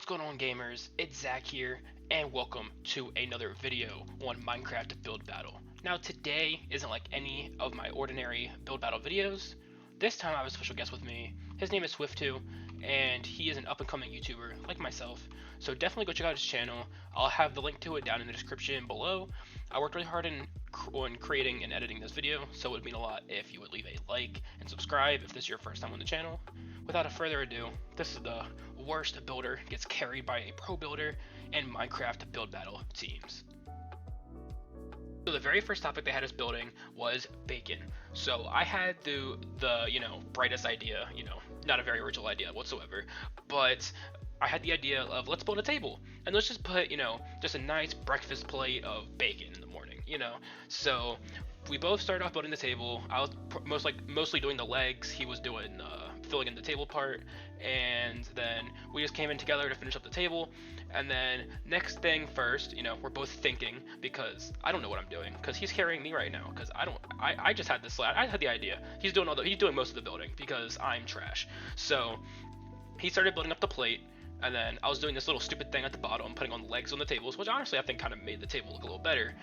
What's going on, gamers? It's Zach here, and welcome to another video on Minecraft Build Battle. Now today isn't like any of my ordinary build battle videos. This time I have a special guest with me. His name is Swift2, and he is an up-and-coming YouTuber like myself, so definitely go check out his channel. I'll have the link to it down in the description below. I worked really hard on creating and editing this video, so it would mean a lot if you would leave a like and subscribe if this is your first time on the channel. Without further ado, this is the worst builder gets carried by a pro builder in Minecraft build battle teams. So the very first topic they had us building was bacon. So I had the brightest idea, not a very original idea whatsoever, but I had the idea of let's build a table and let's just put, just a nice breakfast plate of bacon in the morning, So we both started off building the table. I was mostly doing the legs. He was doing filling in the table part, and then we just came in together to finish up the table. And then next thing first, we're both thinking, because I don't know what I'm doing, because he's carrying me right now, because I just had this I had the idea. He's doing most of the building because I'm trash. So he started building up the plate, and then I was doing this little stupid thing at the bottom, putting on legs on the tables, which honestly I think kind of made the table look a little better.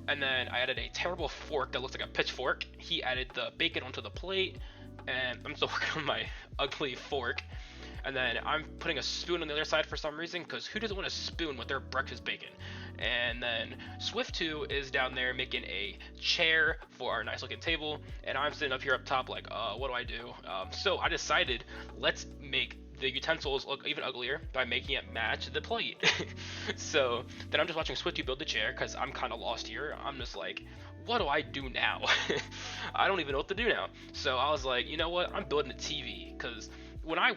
And then I added a terrible fork that looks like a pitchfork. He added the bacon onto the plate, and I'm still working on my ugly fork. And then I'm putting a spoon on the other side for some reason, because who doesn't want a spoon with their breakfast bacon? And then Swift2 is down there making a chair for our nice looking table, and I'm sitting up here up top like, what do I do? So I decided, let's make the utensils look even uglier by making it match the plate. So then I'm just watching Swift2 build the chair, because I'm kind of lost here. I'm just like, what do I do now? I don't even know what to do now. So I was like, you know what? I'm building a TV, because when I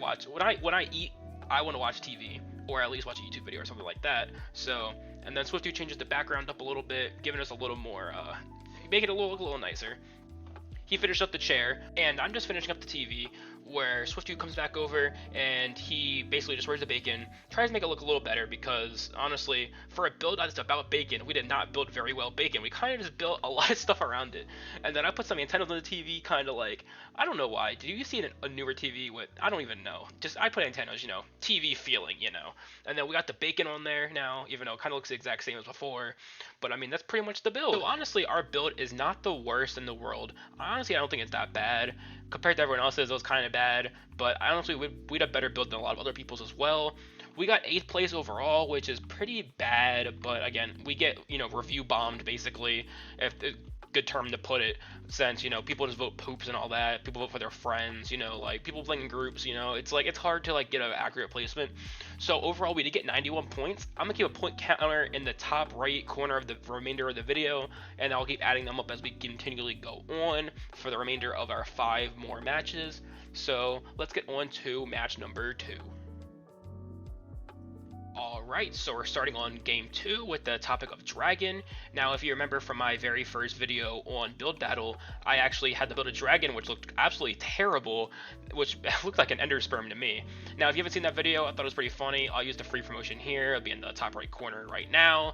eat, I want to watch TV, or at least watch a YouTube video or something like that. So, and then Swift2 changes the background up a little bit, giving us a little more, making it look a little nicer. He finished up the chair, and I'm just finishing up the TV, where Swift2 comes back over, and he basically just wears the bacon, tries to make it look a little better, because honestly, for a build that's about bacon, we did not build very well bacon. We kind of just built a lot of stuff around it. And then I put some antennas on the TV, kind of like, I don't know why. Did you see a newer TV with, I don't even know. Just, I put antennas, TV feeling, And then we got the bacon on there now, even though it kind of looks the exact same as before. But I mean, that's pretty much the build. So honestly, our build is not the worst in the world. Honestly, I don't think it's that bad. Compared to everyone else's, it was kind of bad, but honestly, we'd have better build than a lot of other people's as well. We got 8th place overall, which is pretty bad, but again, we get, review bombed, basically, if good term to put it, since, people just vote poops and all that. People vote for their friends, like, people playing in groups, it's hard to, like, get an accurate placement. So overall, we did get 91 points. I'm gonna keep a point counter in the top right corner of the remainder of the video, and I'll keep adding them up as we continually go on for the remainder of our 5 more matches. So let's get on to match number 2. Alright, so we're starting on game 2 with the topic of dragon. Now, if you remember from my very first video on build battle, I actually had to build a dragon which looked absolutely terrible, which looked like an ender sperm to me. Now, if you haven't seen that video, I thought it was pretty funny. I'll use the free promotion here. It'll be in the top right corner right now.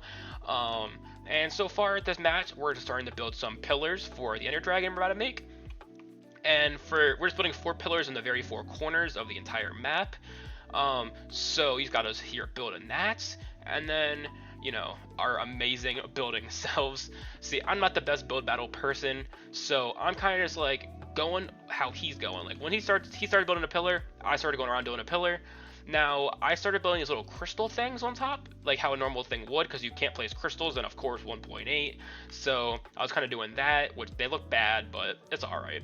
And so far at this match, we're just starting to build some pillars for the ender dragon we're about to make. And we're just building 4 pillars in the very 4 corners of the entire map. So he's got us here building that, and then, our amazing building selves. See, I'm not the best build battle person, so I'm kind of just like going how he's going. Like when he started building a pillar, I started going around doing a pillar. Now, I started building these little crystal things on top, like how a normal thing would, because you can't place crystals, and of course 1.8, so I was kind of doing that, which they look bad, but it's alright.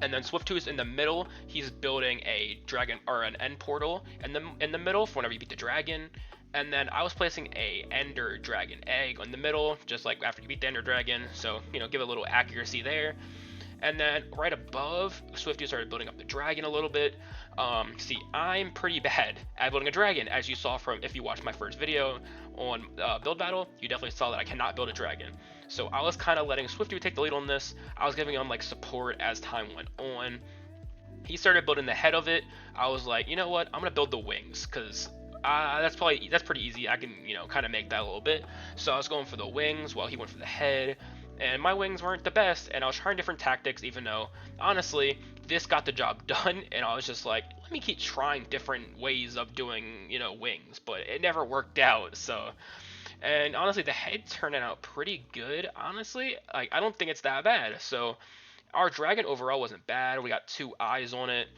And then Swift2 is in the middle. He's building a dragon, or an end portal in the middle for whenever you beat the dragon. And then I was placing a ender dragon egg in the middle, just like after you beat the ender dragon. So, give a little accuracy there. And then right above, Swift2 started building up the dragon a little bit. See, I'm pretty bad at building a dragon, as you saw from, if you watched my first video on build battle, you definitely saw that I cannot build a dragon. So I was kind of letting Swift2 take the lead on this. I was giving him like support as time went on. He started building the head of it. I was like, you know what, I'm gonna build the wings, because that's pretty easy. I can, kind of make that a little bit. So I was going for the wings while he went for the head. And my wings weren't the best, and I was trying different tactics, even though honestly this got the job done. And I was just like, let me keep trying different ways of doing, you know, wings, but it never worked out. So, and honestly, the head turned out pretty good. Honestly, like I don't think it's that bad. So, our dragon overall wasn't bad. We got 2 eyes on it.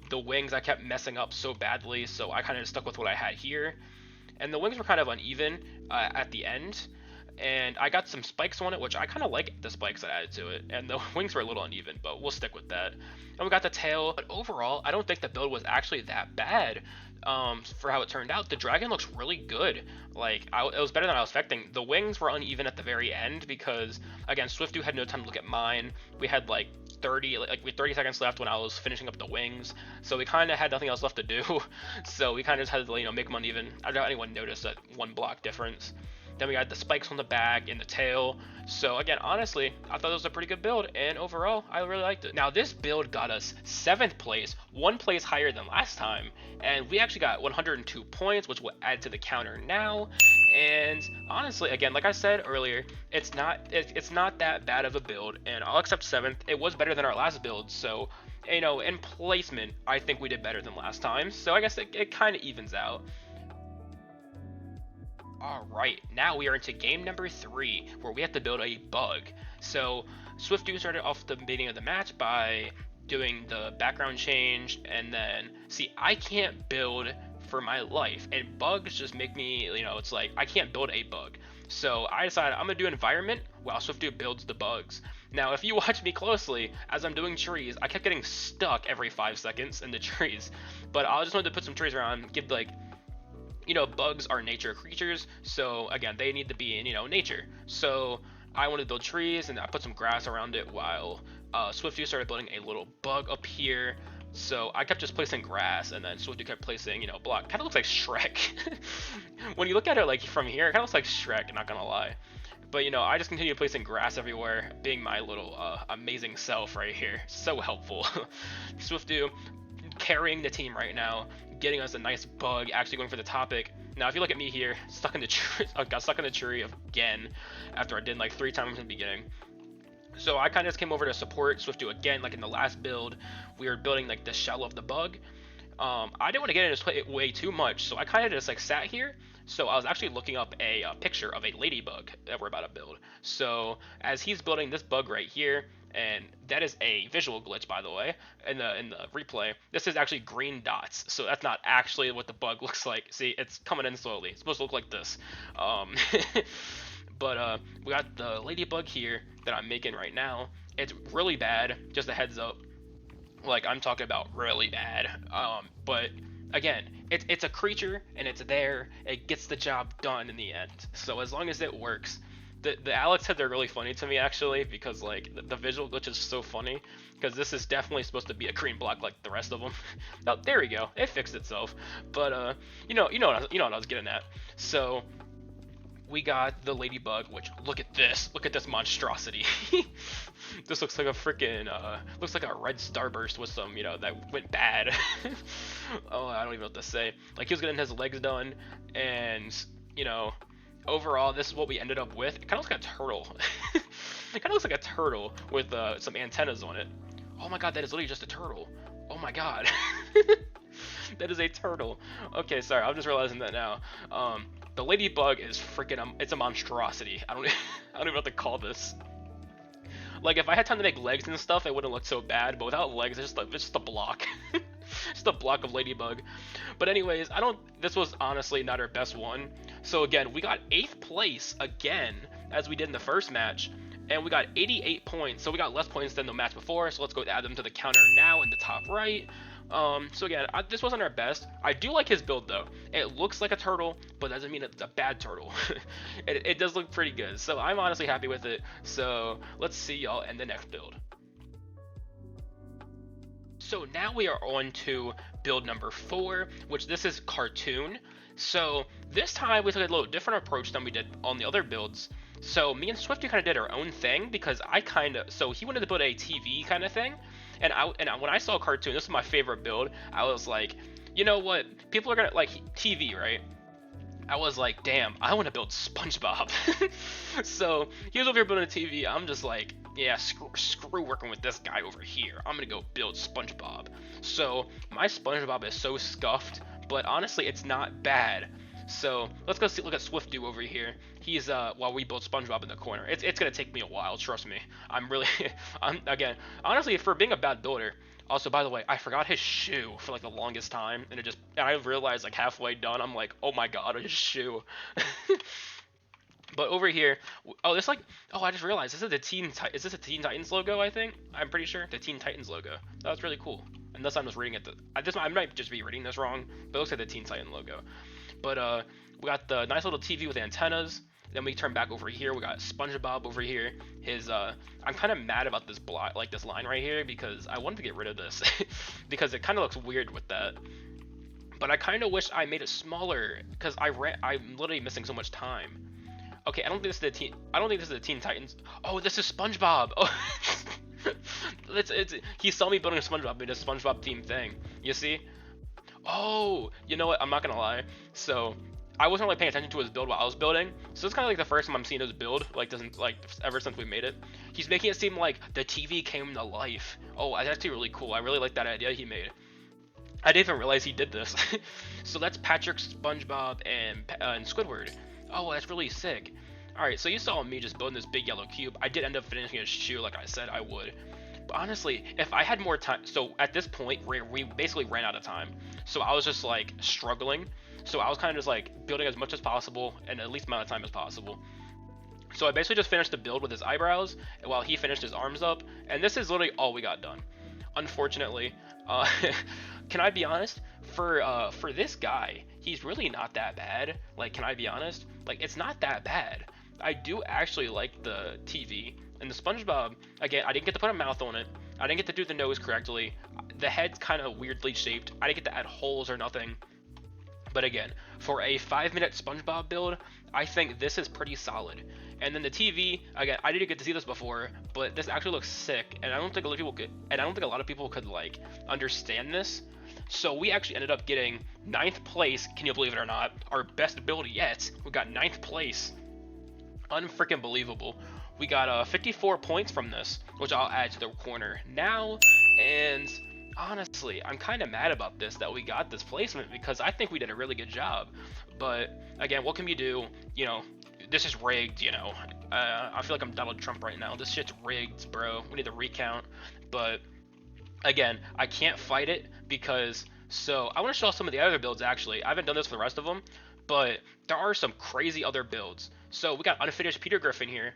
The wings I kept messing up so badly, so I kind of stuck with what I had here. And the wings were kind of uneven at the end. And I got some spikes on it, which I kind of like the spikes I added to it. And the wings were a little uneven, but we'll stick with that. And we got the tail. But overall, I don't think the build was actually that bad for how it turned out. The dragon looks really good. Like, it was better than I was expecting. The wings were uneven at the very end because, again, Swiftu had no time to look at mine. We had like 30 seconds left when I was finishing up the wings, so we kind of had nothing else left to do. So we kind of just had to, you know, make them uneven. I don't know if anyone noticed that 1 block difference. Then we got the spikes on the back and the tail. So again, honestly, I thought it was a pretty good build, and overall, I really liked it. Now this build got us 7th place, 1 place higher than last time, and we actually got 102 points, which will add to the counter now. And honestly, again, like I said earlier, it's not that bad of a build, and I'll accept 7th. It was better than our last build, so you know, in placement, I think we did better than last time. So I guess it kind of evens out. Alright, now we are into game number 3, where we have to build a bug. So, Swiftu started off the beginning of the match by doing the background change, and then, see, I can't build for my life, and bugs just make me, you know, it's like, I can't build a bug. So, I decided I'm going to do environment while Swiftu builds the bugs. Now, if you watch me closely, as I'm doing trees, I kept getting stuck every 5 seconds in the trees. But I just wanted to put some trees around, give like, you know, bugs are nature creatures, so again, they need to be in, you know, nature. So I wanted to build trees, and I put some grass around it while Swiftu started building a little bug up here. So I kept just placing grass, and then Swiftu kept placing, you know, block. Kind of looks like Shrek. When you look at it like from here, it kind of looks like Shrek, not gonna lie. But you know, I just continued placing grass everywhere, being my little amazing self right here. So helpful. Swiftu carrying the team right now, getting us a nice bug, actually going for the topic. Now, if you look at me here, stuck in the tree, I got stuck in the tree again after I did like 3 times in the beginning. So I kind of just came over to support Swiftu again, like in the last build. We were building like the shell of the bug. I didn't want to get in his way too much, so I kind of just like sat here. So I was actually looking up a picture of a ladybug that we're about to build. So as he's building this bug right here, and that is a visual glitch, by the way, in the replay. This is actually green dots, so that's not actually what the bug looks like. See, it's coming in slowly. It's supposed to look like this. But we got the ladybug here that I'm making right now. It's really bad, just a heads up. Like, I'm talking about really bad. But again, it's a creature, and it's there. It gets the job done in the end. So as long as it works. The Alex heads are really funny to me, actually, because like the visual glitch is so funny, because this is definitely supposed to be a green block like the rest of them. Oh, there we go, it fixed itself. But you know what I was getting at. So we got the ladybug, which look at this monstrosity. This looks like a freaking looks like a red starburst with some, you know, that went bad. Oh, I don't even know what to say. Like, he was getting his legs done, and you know, overall, this is what we ended up with. It kind of looks like a turtle. It kind of looks like a turtle with some antennas on it. Oh my god, that is literally just a turtle. Oh my god. That is a turtle. Okay, sorry, I'm just realizing that now. The ladybug is freaking, it's a monstrosity. I don't even know what to call this. Like, if I had time to make legs and stuff, it wouldn't look so bad, but without legs, it's just a block. Just a block of ladybug. But anyways, this was honestly not our best one. So again, we got 8th place again, as we did in the first match, and we got 88 points, so we got less points than the match before, so let's go add them to the counter now in the top right. So again, this wasn't our best. I do like his build though. It looks like a turtle, but doesn't mean it's a bad turtle. It does look pretty good, so I'm honestly happy with it. So let's see y'all in the next build. So now we are on to build number 4, which this is cartoon. So this time we took a little different approach than we did on the other builds. So me and Swifty kind of did our own thing, because so he wanted to build a TV kind of thing, and when I saw cartoon, this is my favorite build, I was like, you know what, people are gonna like TV, right? I was like, damn, I want to build SpongeBob. So he was over here building a TV. I'm just like, yeah, screw working with this guy over here. I'm gonna go build SpongeBob. So my SpongeBob is so scuffed, but honestly, it's not bad. So let's go look at Swifty over here. He's while we build SpongeBob in the corner. It's gonna take me a while, trust me. I'm really, again, honestly, for being a bad builder. Also, by the way, I forgot his shoe for like the longest time, and I realized like halfway done, I'm like, oh my god, his shoe. But over here, oh, this like, oh, I just realized this is is this a Teen Titans logo? I think I'm pretty sure the Teen Titans logo. That's really cool. Unless I'm just reading it. I might just be reading this wrong, but it looks like the Teen Titan logo. But we got the nice little TV with antennas. Then we turn back over here. We got SpongeBob over here. I'm kind of mad about this this line right here because I wanted to get rid of this because it kind of looks weird with that. But I kind of wish I made it smaller because I'm literally missing so much time. Okay, I don't think this is the Teen Titans. Oh, this is SpongeBob. Oh, he saw me building a SpongeBob in a SpongeBob themed thing. You see? Oh, you know what? I'm not gonna lie. So I wasn't really paying attention to his build while I was building. So it's kind of like the first time I'm seeing his build, ever since we made it. He's making it seem like the TV came to life. Oh, that's actually really cool. I really like that idea he made. I didn't even realize he did this. So that's Patrick, SpongeBob, and Squidward. Oh, that's really sick. Alright, so you saw me just building this big yellow cube. I did end up finishing his shoe like I said I would. But honestly, if I had more time... So at this point, we basically ran out of time. So I was just like struggling. So I was kind of just like building as much as possible in the least amount of time as possible. So I basically just finished the build with his eyebrows while he finished his arms up. And this is literally all we got done. Unfortunately, can I be honest? For this guy, he's really not that bad. Like, can I be honest? Like, it's not that bad. I do actually like the TV. And the SpongeBob, again, I didn't get to put a mouth on it. I didn't get to do the nose correctly. The head's kind of weirdly shaped. I didn't get to add holes or nothing. But again, for a 5-minute SpongeBob build, I think this is pretty solid. And then the TV, again, I didn't get to see this before, but this actually looks sick, and I don't think a lot of people could like understand this. So we actually ended up getting 9th place. Can you believe it or not? Our best build yet. We got 9th place. Unfreaking believable. We got 54 points from this, which I'll add to the corner now. And honestly, I'm kind of mad about this, that we got this placement, because I think we did a really good job. But again, what can you do? You know, this is rigged, you know. I feel like I'm Donald Trump right now. This shit's rigged, bro. We need to recount. But again, I can't fight it because... So I want to show off some of the other builds, actually. I haven't done this for the rest of them, but there are some crazy other builds. So we got unfinished Peter Griffin here.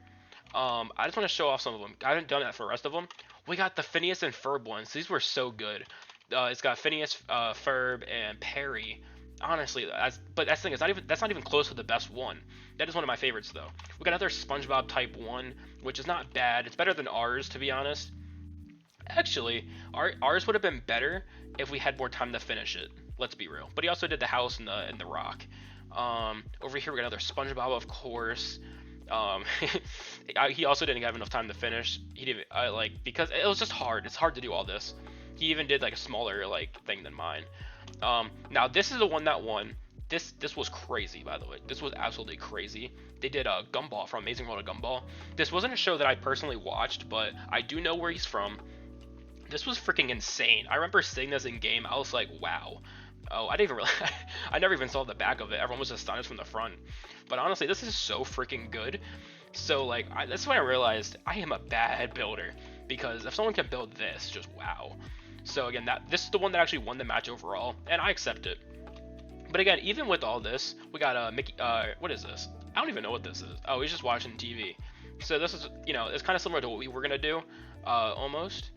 I just want to show off some of them. I haven't done that for the rest of them. We got the Phineas and Ferb ones. These were so good. It's got Phineas, Ferb, and Perry. Honestly, but that's the thing. That's not even close to the best one. That is one of my favorites, though. We got another SpongeBob Type 1, which is not bad. It's better than ours, to be honest. Actually, ours would have been better if we had more time to finish it. Let's be real. But he also did the house and the rock. Over here we got another SpongeBob, of course. He also didn't have enough time to finish. He didn't because it was just hard. It's hard to do all this. He even did like a smaller thing than mine. Now this is the one that won. This was crazy, by the way. This was absolutely crazy. They did a Gumball from Amazing World of Gumball. This wasn't a show that I personally watched, but I do know where he's from. This was freaking insane. I remember seeing this in game. I was like, wow. Oh, I didn't even realize. I never even saw the back of it. Everyone was astonished from the front. But honestly, this is so freaking good. So that's when I realized I am a bad builder, because if someone can build this, just wow. So again, this is the one that actually won the match overall, and I accept it. But again, even with all this, we got Mickey. What is this? I don't even know what this is. Oh, he's just watching TV. So this is, it's kind of similar to what we were gonna do, almost.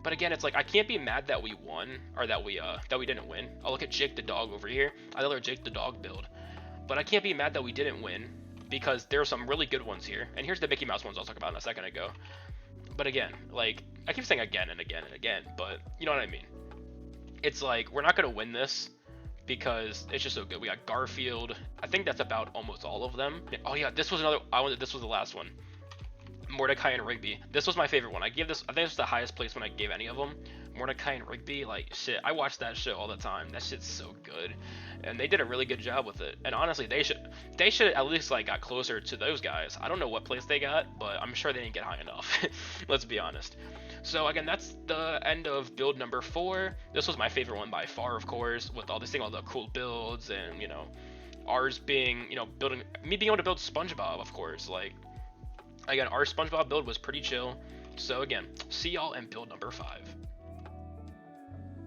But again, it's like I can't be mad that we won, or that we didn't win. I'll look at Jake the dog over here. I love Jake the dog build. But I can't be mad that we didn't win, because there are some really good ones here. And here's the Mickey Mouse ones I'll talk about in a second ago. But again, I keep saying again and again and again, but you know what I mean. It's like, we're not going to win this because it's just so good. We got Garfield. I think that's about almost all of them. Oh yeah, this was this was the last one. Mordecai and Rigby. This was my favorite one. I think this was the highest place when I gave any of them. Mordecai and Rigby, shit, I watched that show all the time. That shit's so good. and they did a really good job with it. And honestly, they should at least like got closer to those guys. I don't know what place they got, but I'm sure they didn't get high enough. Let's be honest. So again, that's the end of build number 4. This was my favorite one by far, of course, with all this thing, all the cool builds, and ours being, building me being able to build SpongeBob, of course. Like, again, our SpongeBob build was pretty chill. So again, see y'all in build number 5.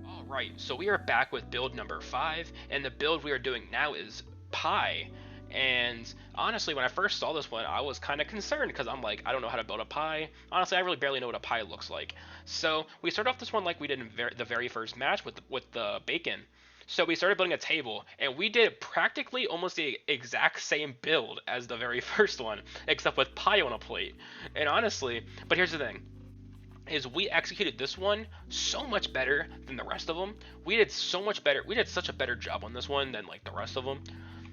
Alright, so we are back with build number 5, and the build we are doing now is pie. And honestly, when I first saw this one, I was kind of concerned because I'm like, I don't know how to build a pie. Honestly, I really barely know what a pie looks like. So we started off this one like we did in the very first match with the bacon. So we started building a table, and we did practically almost the exact same build as the very first one, except with pie on a plate. And honestly, but here's the thing, is we executed this one so much better than the rest of them. We did so much better. We did such a better job on this one than like the rest of them.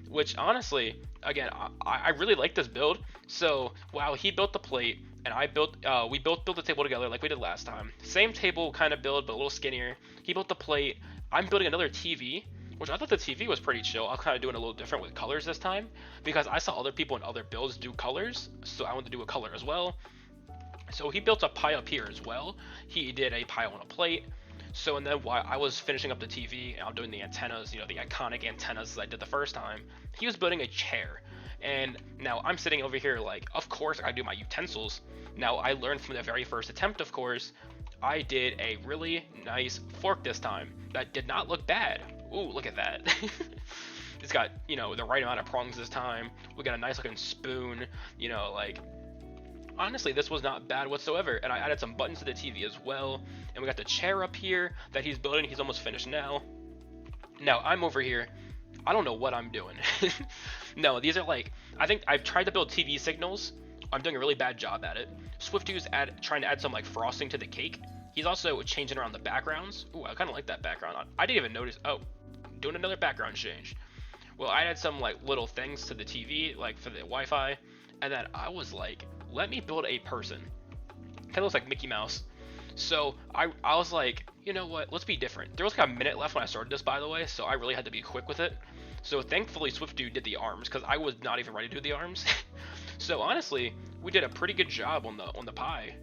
Which honestly, again, I really like this build. So wow, he built the plate, and we both built the table together like we did last time. Same table kind of build, but a little skinnier. He built the plate. I'm building another TV, which I thought the TV was pretty chill. I'll kind of doing a little different with colors this time because I saw other people in other builds do colors, so I wanted to do a color as well. So he built a pie up here as well. He did a pie on a plate. So, and then while I was finishing up the TV and I'm doing the antennas, the iconic antennas I did the first time, he was building a chair. And now I'm sitting over here like, of course I do my utensils. Now I learned from the very first attempt, of course, I did a really nice fork this time that did not look bad. Ooh, look at that. It's got, the right amount of prongs this time. We got a nice looking spoon, like, honestly, this was not bad whatsoever. And I added some buttons to the TV as well. And we got the chair up here that he's building. He's almost finished now. Now I'm over here. I don't know what I'm doing. No, these are like, I think I've tried to build TV signals. I'm doing a really bad job at it. SwiftU's trying to add some like frosting to the cake. He's also changing around the backgrounds. Ooh, I kind of like that background. I didn't even notice. Oh, doing another background change. Well, I added some like little things to the TV, like for the Wi-Fi. And then I was like, let me build a person. Kind of looks like Mickey Mouse. So I was like, you know what? Let's be different. There was like a minute left when I started this, by the way, so I really had to be quick with it. So thankfully, SwiftDude did the arms because I was not even ready to do the arms. So honestly, we did a pretty good job on the pie,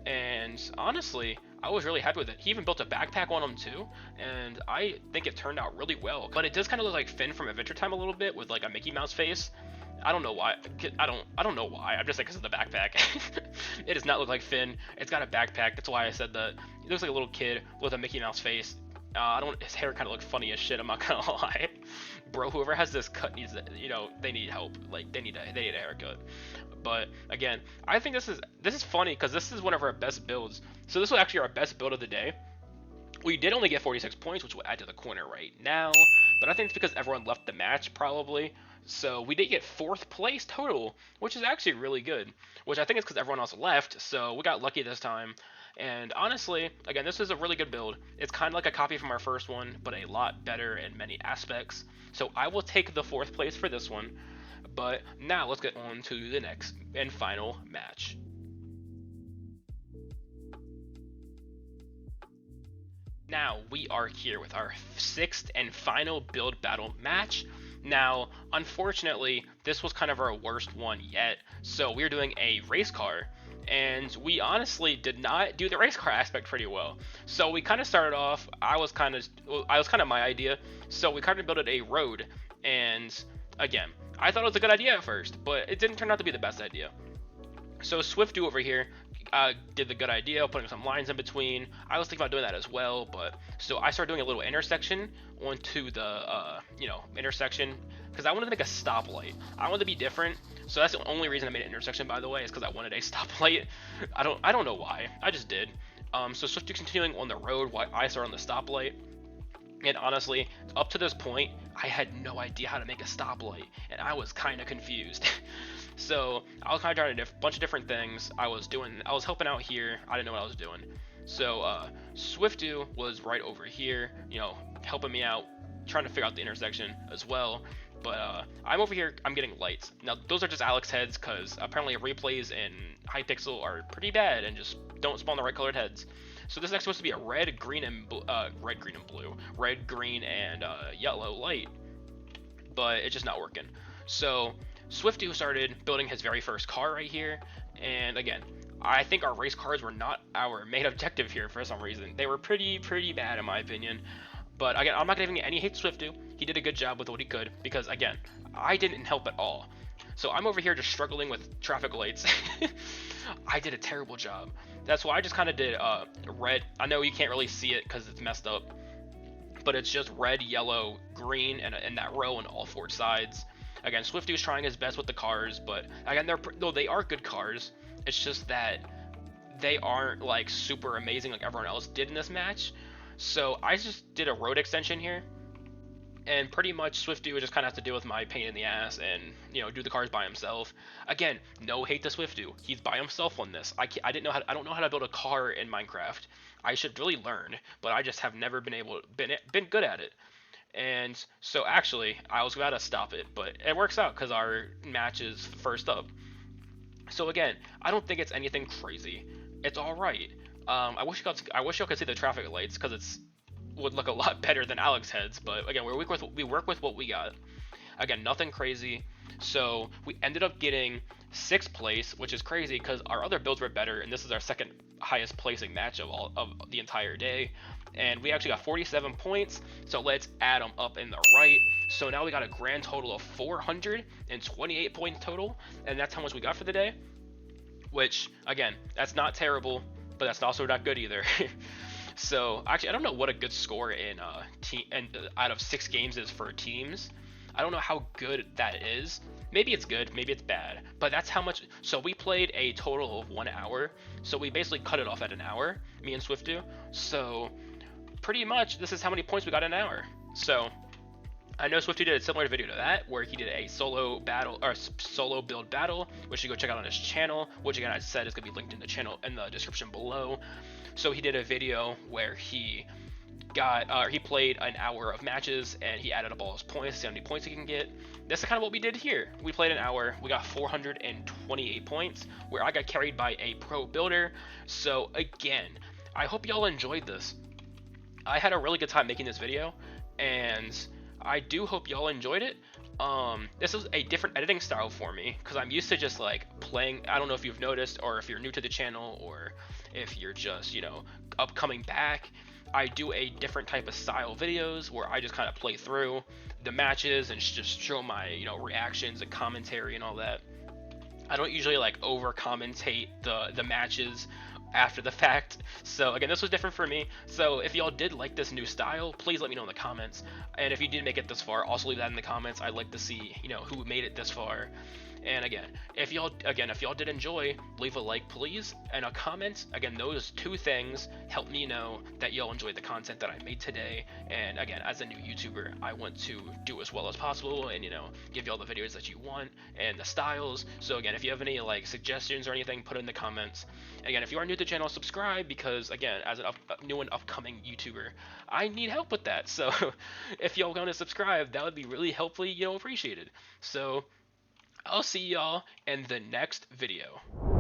and honestly, I was really happy with it. He even built a backpack on him too, and I think it turned out really well. But it does kind of look like Finn from Adventure Time a little bit with like a Mickey Mouse face. I don't know why. I don't know why. I'm just like, because of the backpack. It does not look like Finn. It's got a backpack. That's why I said that. It looks like a little kid with a Mickey Mouse face. His hair kind of looks funny as shit. I'm not gonna lie, bro. Whoever has this cut needs, they need help. Like they need a haircut. But again, I think this is funny because this is one of our best builds. So this was actually our best build of the day. We did only get 46 points, which will add to the corner right now. But I think it's because everyone left the match probably. So we did get 4th place total, which is actually really good. Which I think is because everyone else left. So we got lucky this time. And honestly, again, this is a really good build. It's kind of like a copy from our first one, but a lot better in many aspects. So I will take the 4th place for this one. But now let's get on to the next and final match. Now we are here with our 6th and final build battle match. Now, unfortunately, this was kind of our worst one yet. So we're doing a race car, and we honestly did not do the race car aspect pretty well. So we kind of started off. I was kind of my idea. So we kind of built a road, and again, I thought it was a good idea at first, but it didn't turn out to be the best idea. So SwiftDo over here did the good idea, putting some lines in between. I was thinking about doing that as well, but so I started doing a little intersection onto the intersection because I wanted to make a stoplight. I wanted to be different, so that's the only reason I made an intersection, by the way, is because I wanted a stoplight. I don't know why. I just did. So SwiftDo continuing on the road while I started on the stoplight. And honestly, up to this point, I had no idea how to make a stoplight, and I was kind of confused. So I was kind of trying a bunch of different things. I was helping out here. I didn't know what I was doing. So SwiftDo was right over here, helping me out, trying to figure out the intersection as well. But I'm over here, I'm getting lights. Now, those are just Alex heads, because apparently replays in Hypixel are pretty bad and just don't spawn the right colored heads. So this is actually supposed to be a red, green, and yellow light. but it's just not working. So Swifty started building his very first car right here, and again, I think our race cars were not our main objective here for some reason. They were pretty bad in my opinion. But again, I'm not giving any hate to Swifty. He did a good job with what he could because again, I didn't help at all. So I'm over here just struggling with traffic lights. I did a terrible job. That's why I just kind of did red. I know you can't really see it because it's messed up, but it's just red, yellow, green, and in that row on all four sides. Again, Swifty was trying his best with the cars, but again, they are good cars. It's just that they aren't like super amazing like everyone else did in this match. So I just did a road extension here, and pretty much Swifty would just kind of have to deal with my pain in the ass and do the cars by himself. Again, no hate to Swifty, he's by himself on this. I don't know how to build a car in Minecraft. I should really learn, but I just have never been good at it. And so actually, I was about to stop it, but it works out because our match is first up. So again, I don't think it's anything crazy. It's all right. I wish y'all could see the traffic lights because it's would look a lot better than Alex heads. But again, we work with what we got. Again, nothing crazy. So we ended up getting 6th place, which is crazy because our other builds were better, and this is our second highest placing match of the entire day. And we actually got 47 points, so let's add them up in the right. So now we got a grand total of 428 points total, and that's how much we got for the day. Which, again, that's not terrible, but that's also not good either. So actually, I don't know what a good score in out of 6 games is for teams. I don't know how good that is. Maybe it's good, maybe it's bad, but that's how much. So we played a total of 1 hour, so we basically cut it off at an hour, me and Swift do. So pretty much this is how many points we got in an hour. So I know Swifty did a similar video to that, where he did a solo battle or solo build battle, which you go check out on his channel, which again I said is gonna be linked in the channel in the description below. So he did a video where he played an hour of matches and he added up all his points, see how many points he can get. That's kind of what we did here. We played an hour, we got 428 points, where I got carried by a pro builder. So again, I hope y'all enjoyed this. I had a really good time making this video, and I do hope y'all enjoyed it. This is a different editing style for me because I'm used to just like playing. I don't know if you've noticed, or if you're new to the channel, or if you're just upcoming back. I do a different type of style videos where I just kind of play through the matches and just show my reactions and commentary and all that. I don't usually like over commentate the matches after the fact. So again, this was different for me. So if y'all did like this new style, please let me know in the comments. And if you did make it this far, also leave that in the comments. I'd like to see who made it this far. And again, if y'all did enjoy, leave a like please, and a comment. Again, those 2 things help me know that y'all enjoyed the content that I made today. And again, as a new YouTuber, I want to do as well as possible and give y'all the videos that you want and the styles. So again, if you have any like suggestions or anything, put it in the comments. Again, if you are new to the channel, subscribe, because again, as a new and upcoming YouTuber, I need help with that. So if y'all want to subscribe, that would be really helpfully appreciated. So I'll see y'all in the next video.